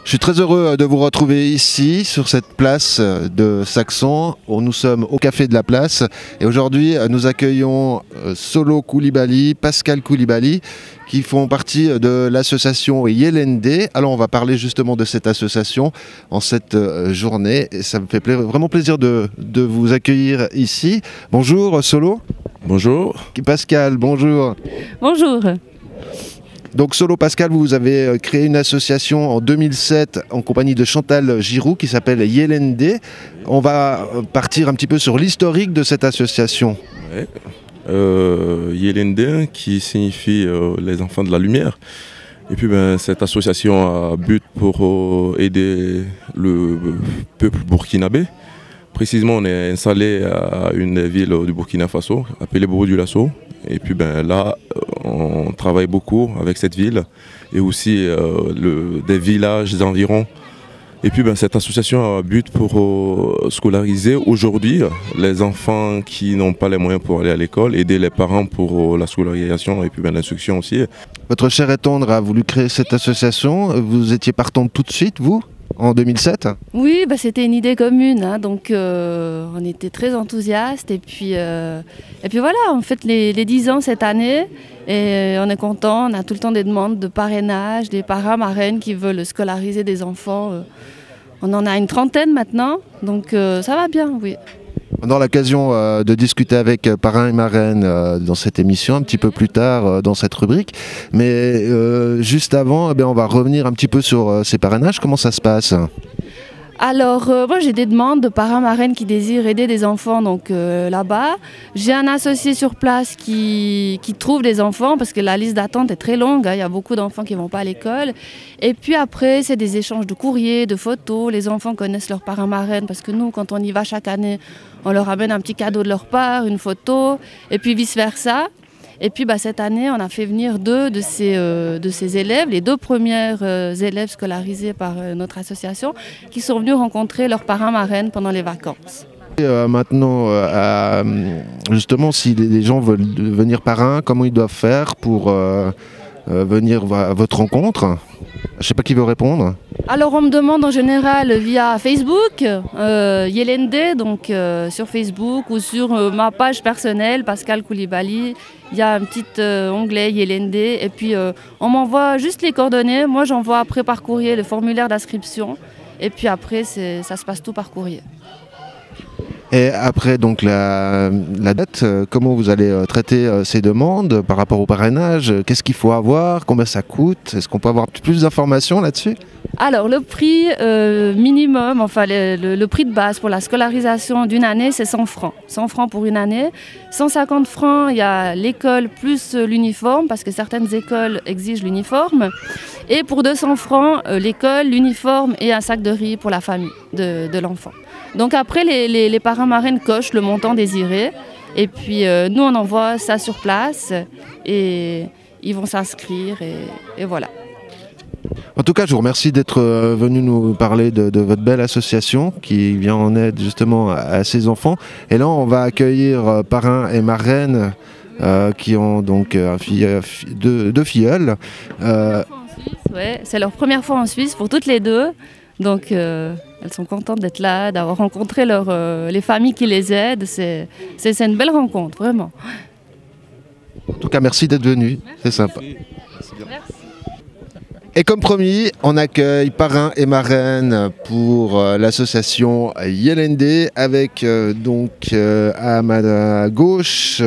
Je suis très heureux de vous retrouver ici, sur cette place de Saxon, où nous sommes au Café de la Place. Et aujourd'hui, nous accueillons Solo Koulibaly, Pascal Koulibaly, qui font partie de l'association Yelende. Alors, on va parler justement de cette association en cette journée. Et ça me fait vraiment plaisir de vous accueillir ici. Bonjour, Solo. Bonjour. Pascal, bonjour. Bonjour. Donc Solo, Pascal, vous avez créé une association en 2007 en compagnie de Chantal Giroux qui s'appelle Yelende. On va partir un petit peu sur l'historique de cette association. Ouais. Yelende qui signifie les enfants de la lumière. Et puis cette association a but pour aider le peuple burkinabé. Précisément, on est installé à une ville du Burkina Faso appelée Bourou du Lasso. Et puis là, on travaille beaucoup avec cette ville et aussi des villages environs. Et puis cette association a but pour scolariser aujourd'hui les enfants qui n'ont pas les moyens pour aller à l'école, aider les parents pour la scolarisation et puis l'instruction aussi. Votre cher et tendre a voulu créer cette association. Vous étiez partante tout de suite, vous, en 2007 ? Oui, c'était une idée commune, hein, donc on était très enthousiastes et puis voilà, on fête les 10 ans cette année et on est content, on a tout le temps des demandes de parrainage, des parrains, marraines qui veulent scolariser des enfants. On en a une trentaine maintenant, donc ça va bien, oui. On aura l'occasion de discuter avec parrains et marraines dans cette émission, un petit peu plus tard dans cette rubrique. Mais juste avant, on va revenir un petit peu sur ces parrainages. Comment ça se passe ? Alors, moi j'ai des demandes de parrains, marraines qui désirent aider des enfants donc là-bas. J'ai un associé sur place qui trouve des enfants parce que la liste d'attente est très longue, hein, il y a beaucoup d'enfants qui ne vont pas à l'école. Et puis après, c'est des échanges de courriers, de photos. Les enfants connaissent leurs parrains, marraines parce que nous, quand on y va chaque année, on leur amène un petit cadeau de leur part, une photo, et puis vice-versa. Et puis cette année, on a fait venir deux de ces élèves, les deux premières élèves scolarisés par notre association, qui sont venus rencontrer leurs parrains marraines pendant les vacances. Maintenant, justement, si les gens veulent devenir parrains, comment ils doivent faire pour venir à votre rencontre ? Je ne sais pas qui veut répondre. Alors on me demande en général via Facebook, Yelende, donc sur Facebook ou sur ma page personnelle, Pascal Koulibaly. Il y a un petit onglet Yelende et puis on m'envoie juste les coordonnées. Moi j'envoie après par courrier le formulaire d'inscription et puis après ça se passe tout par courrier. Et après donc la date, comment vous allez traiter ces demandes par rapport au parrainage ? Qu'est-ce qu'il faut avoir ? Combien ça coûte ? Est-ce qu'on peut avoir plus d'informations là-dessus ? Alors le prix minimum, enfin le prix de base pour la scolarisation d'une année, c'est 100 francs. 100 francs pour une année. 150 francs, il y a l'école plus l'uniforme, parce que certaines écoles exigent l'uniforme. Et pour 200 francs, l'école, l'uniforme et un sac de riz pour la famille de l'enfant. Donc après, les parrains marraines cochent le montant désiré. Et puis nous, on envoie ça sur place et ils vont s'inscrire et voilà. En tout cas, je vous remercie d'être venu nous parler de votre belle association qui vient en aide justement à ces enfants. Et là, on va accueillir parrains et marraines qui ont donc deux filleuls. Ouais, c'est leur première fois en Suisse pour toutes les deux. Donc elles sont contentes d'être là, d'avoir rencontré les familles qui les aident. C'est une belle rencontre, vraiment. En tout cas, merci d'être venu. C'est sympa. Merci. Et comme promis, on accueille parrains et marraines pour l'association Yelende avec à ma gauche,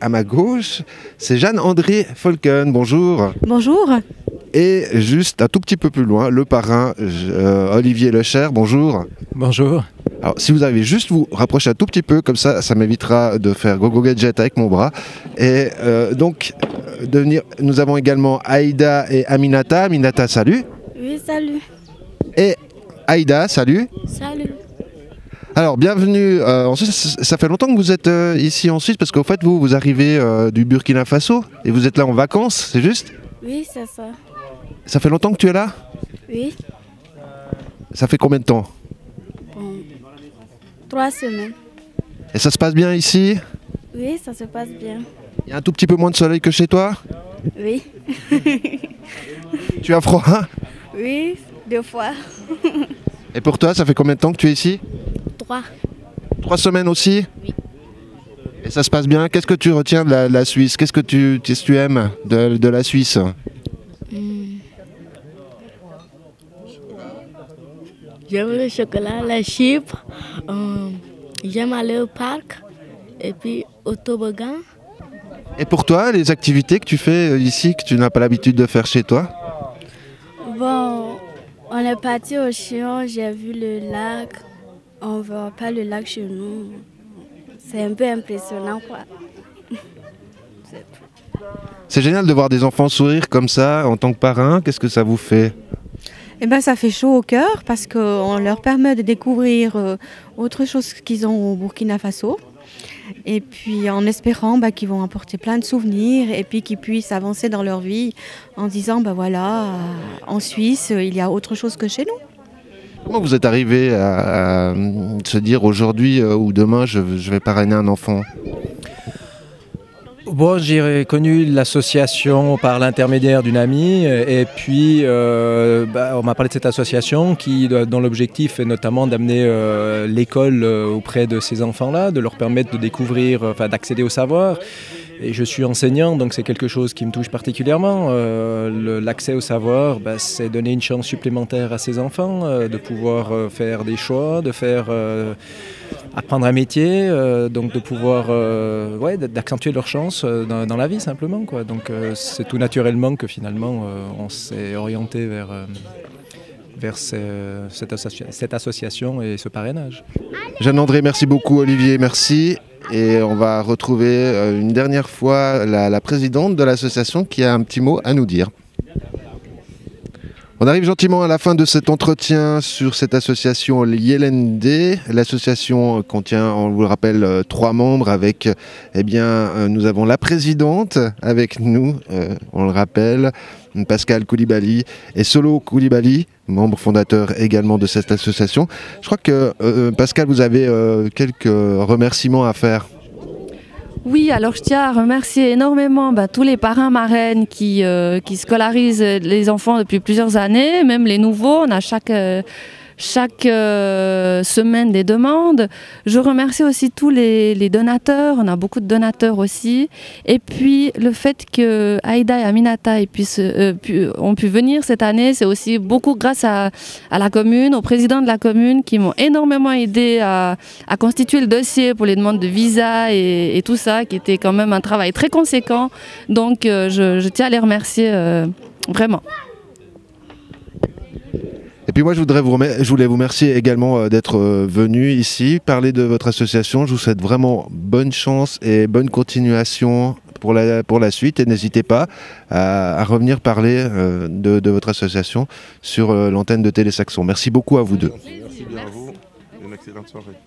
à ma gauche, c'est Jeanne-André Folken. Bonjour. Bonjour. Et juste un tout petit peu plus loin, le parrain Olivier Lecher. Bonjour. Bonjour. Alors, si vous avez juste vous rapprocher un tout petit peu, comme ça m'évitera de faire gogo gadget avec mon bras. Et nous avons également Aïda et Aminata. Aminata, salut. Oui, salut. Et Aïda, salut. Salut. Alors, bienvenue en Suisse. Ça fait longtemps que vous êtes ici en Suisse, parce qu'en fait, vous arrivez du Burkina Faso et vous êtes là en vacances, c'est juste ? Oui, c'est ça. Ça fait longtemps que tu es là ? Oui. Ça fait combien de temps ? Bon, 3 semaines. Et ça se passe bien ici ? Oui, ça se passe bien. Il y a un tout petit peu moins de soleil que chez toi ? Oui. Tu as froid ? Oui, 2 fois. Et pour toi, ça fait combien de temps que tu es ici? 3. 3 semaines aussi? Oui. Et ça se passe bien? Qu'est-ce que tu retiens de la Suisse? Qu'est-ce que tu aimes de la Suisse? J'aime le chocolat, la Chypre, j'aime aller au parc et puis au toboggan. Et pour toi, les activités que tu fais ici, que tu n'as pas l'habitude de faire chez toi? Bon, on est parti au Chion, j'ai vu le lac. On ne voit pas le lac chez nous. C'est un peu impressionnant, quoi. C'est génial de voir des enfants sourire comme ça en tant que parrain. Qu'est-ce que ça vous fait? Eh ben, ça fait chaud au cœur parce qu'on leur permet de découvrir autre chose qu'ils ont au Burkina Faso. Et puis en espérant qu'ils vont apporter plein de souvenirs et puis qu'ils puissent avancer dans leur vie en disant voilà, en Suisse, il y a autre chose que chez nous. Comment vous êtes arrivé à se dire aujourd'hui ou demain je vais parrainer un enfant? Bon, j'ai connu l'association par l'intermédiaire d'une amie et puis on m'a parlé de cette association dont l'objectif est notamment d'amener l'école auprès de ces enfants-là, de leur permettre de découvrir, d'accéder au savoir. Et je suis enseignant, donc c'est quelque chose qui me touche particulièrement. L'accès au savoir, c'est donner une chance supplémentaire à ces enfants, de pouvoir faire des choix, de faire apprendre un métier, donc de pouvoir d'accentuer leur chance dans la vie simplement, quoi. Donc c'est tout naturellement que finalement on s'est orienté vers cette association et ce parrainage. Jeanne-André, merci beaucoup. Olivier, merci. Et on va retrouver une dernière fois la présidente de l'association qui a un petit mot à nous dire. On arrive gentiment à la fin de cet entretien sur cette association Yelende. L'association contient, on vous le rappelle, 3 membres avec, nous avons la présidente avec nous, on le rappelle, Pascal Koulibaly et Solo Koulibaly, membre fondateur également de cette association. Je crois que Pascal, vous avez quelques remerciements à faire. Oui, alors je tiens à remercier énormément tous les parrains marraines qui scolarisent les enfants depuis plusieurs années, même les nouveaux. On a chaque semaine des demandes. Je remercie aussi tous les donateurs, on a beaucoup de donateurs aussi. Et puis le fait que Aïda et Aminata ont pu venir cette année, c'est aussi beaucoup grâce à la commune, au président de la commune qui m'ont énormément aidé à constituer le dossier pour les demandes de visa et tout ça, qui était quand même un travail très conséquent. Donc je tiens à les remercier vraiment. Et puis moi, je voulais vous remercier également d'être venu ici, parler de votre association. Je vous souhaite vraiment bonne chance et bonne continuation pour la suite. Et n'hésitez pas à revenir parler de votre association sur l'antenne de Télé Saxon. Merci beaucoup à vous deux. Merci bien à vous. Une excellente soirée.